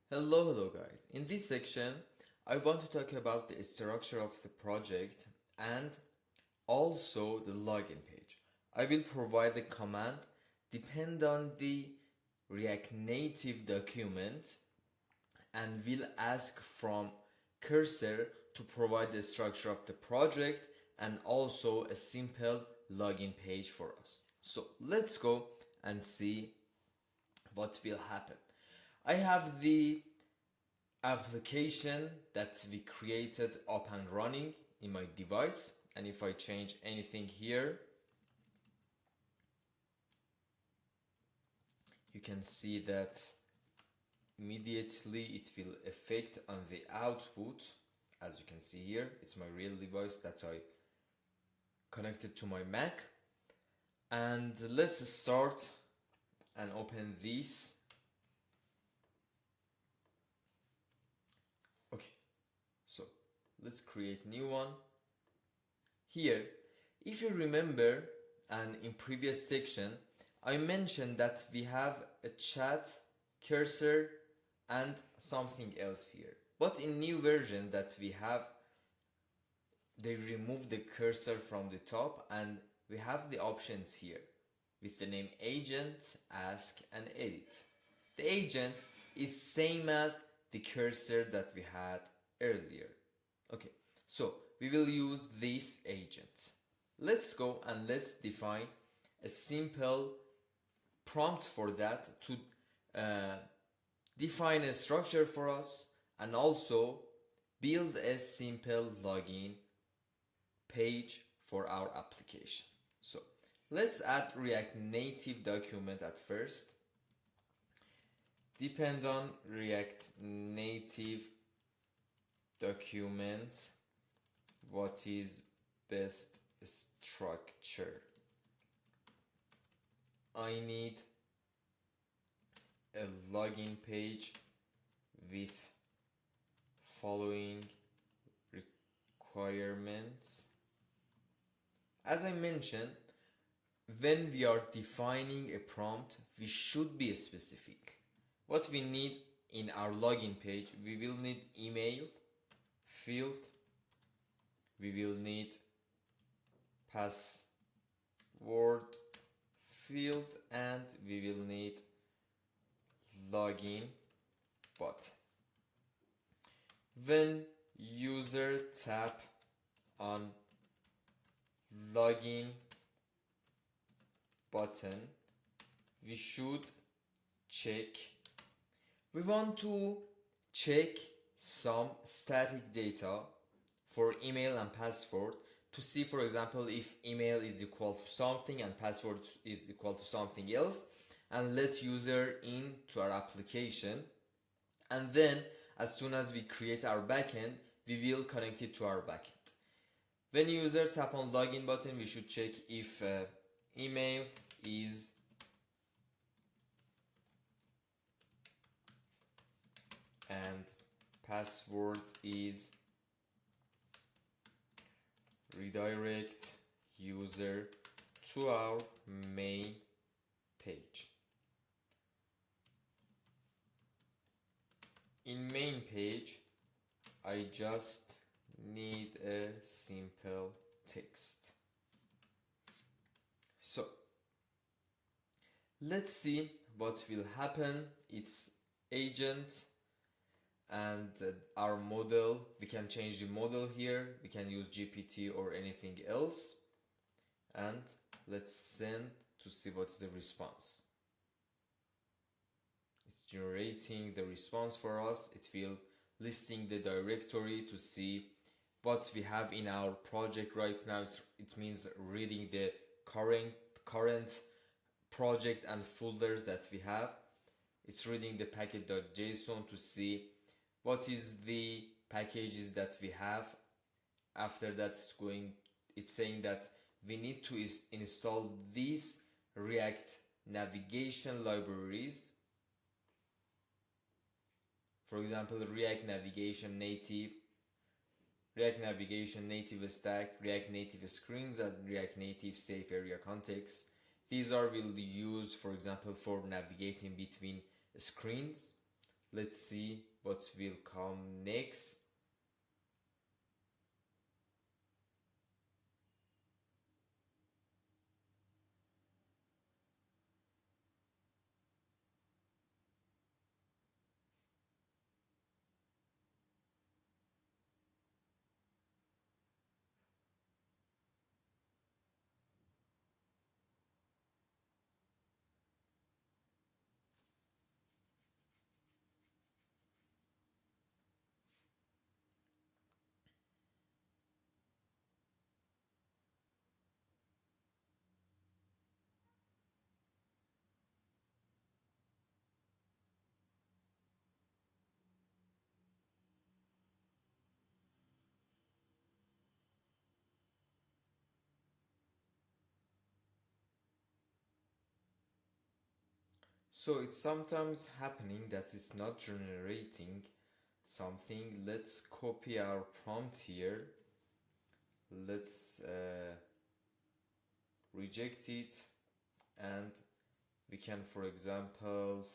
Hello guys. In this section, I want to talk about the structure of the project and also the login page. I will provide the command depend on the React Native document and will ask from cursor to provide the structure of the project and also a simple login page for us. So let's go and see what will happen. I have the application that we created up and running in my device, and if I change anything here, you can see that immediately it will affect on the output. As you can see here, it's my real device that I connected to my Mac. And let's start and open this. Okay, so let's create new one. Here, if you remember, and in previous section, I mentioned that we have a chat, cursor, and something else here. But in new version that we have, they remove the cursor from the top and we have the options here with the name agent, ask, and edit. The agent is same as the cursor that we had earlier. Okay, so we will use this agent. Let's go and let's define a simple prompt for that to define a structure for us and also build a simple login page for our application. So let's add React Native document at first. Depend on React Native document, what is best structure? I need a login page with following requirements. As I mentioned, when we are defining a prompt, we should be specific. What we need in our login page, we will need email field, we will need password field, and we will need login button. When user tap on login button, we should check. We want to check some static data for email and password to see, for example, if email is equal to something and password is equal to something else, and let user into our application. And then as soon as we create our backend, we will connect it to our backend. When user tap on login button, we should check if email is and password is, redirect user to our main page. In main page, I just need a simple text. So let's see what will happen. It's agent and our model. We can change the model here. We can use GPT or anything else. And let's send to see what's the response. It's generating the response for us. It will listing the directory to see what we have in our project right now. It means reading the current project and folders that we have. It's reading the package.json to see what is the packages that we have. After that, it's saying that we need to install these React navigation libraries. For example, React Navigation Native Stack, React Native Screens, and React Native Safe Area Context. These are will be used, for example, for navigating between screens. Let's see what will come next. So it's sometimes happening that it's not generating something. Let's copy our prompt here. Let's reject it, and we can, for example,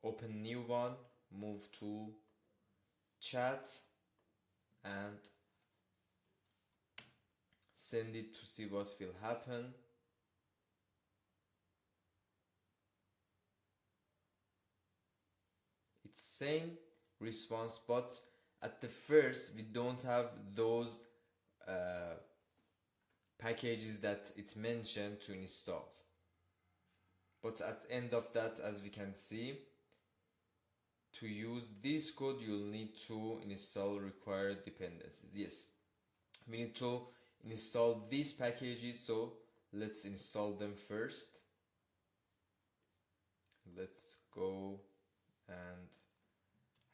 open new one, move to chat, and send it to see what will happen. It's same response, but at the first we don't have those packages that it mentioned to install. But at the end of that, as we can see, to use this code you'll need to install required dependencies. Yes, we need to install these packages, so let's install them first. Let's go and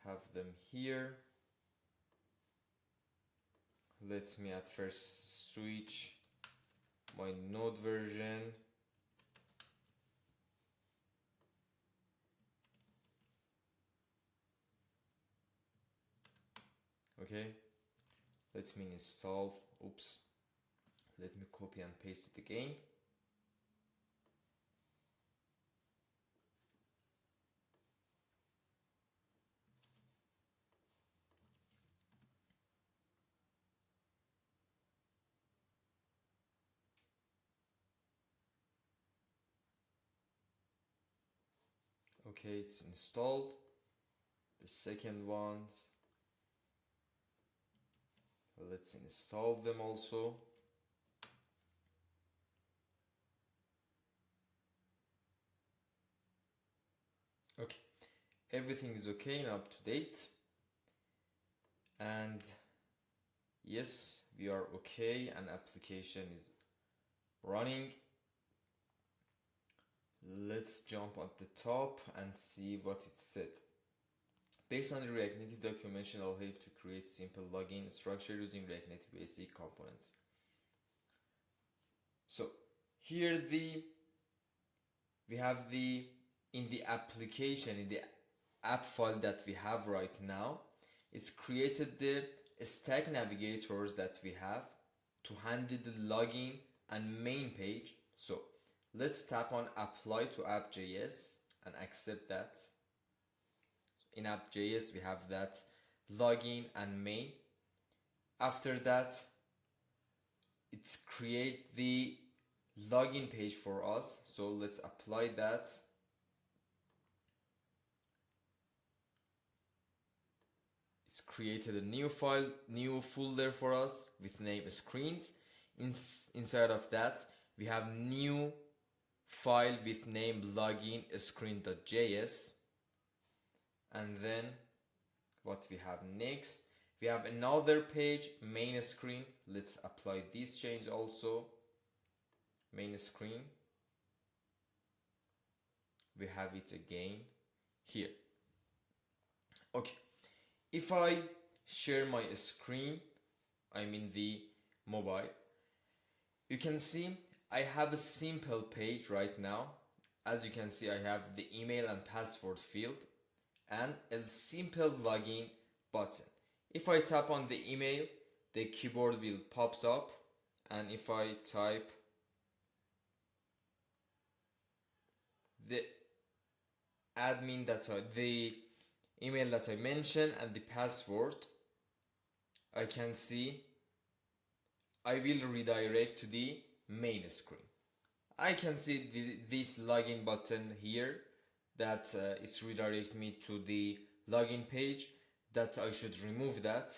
have them here. Let me at first switch my node version. Okay, let me install. Oops, let me copy and paste it again. Okay, it's installed. The second ones, let's install them also. Okay, everything is okay and up to date, and yes, we are okay, and application is running. Let's jump at the top and see what it said. Based on the React Native documentation, I'll help to create simple login structure using React Native basic components. So here we have in the application, in the app file that we have right now, it's created the stack navigators that we have to handle the login and main page. So let's tap on apply to app.js and accept that. In app.js we have that login and main. After that, it's create the login page for us, so let's apply that. It's created a new file, new folder for us with name screens. Inside of that we have new file with name login screen.js. And then what we have next, we have another page, main screen. Let's apply this change also. Main screen, we have it again here. Okay, if I share my screen, I'm in the mobile, you can see I have a simple page right now. As you can see, I have the email and password field and a simple login button. If I tap on the email, the keyboard will pops up, and if I type the admin data, the email that I mentioned and the password, I can see I will redirect to the main screen. I can see this login button here that it's redirect me to the login page, that I should remove that.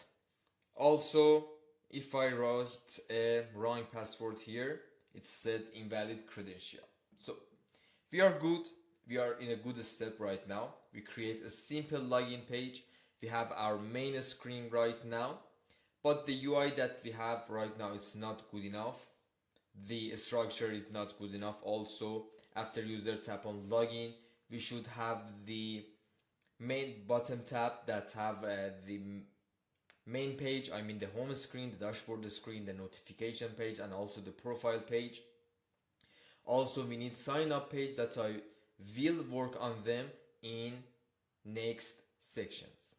Also, if I write a wrong password here, it said invalid credential. So we are good. We are in a good step right now. We create a simple login page. We have our main screen right now, but the UI that we have right now is not good enough. The structure is not good enough. Also, after user tap on login, we should have the main bottom tab that have the main page, I mean the home screen, the dashboard screen, the notification page, and also the profile page. Also, we need sign up page that I will work on them in next sections.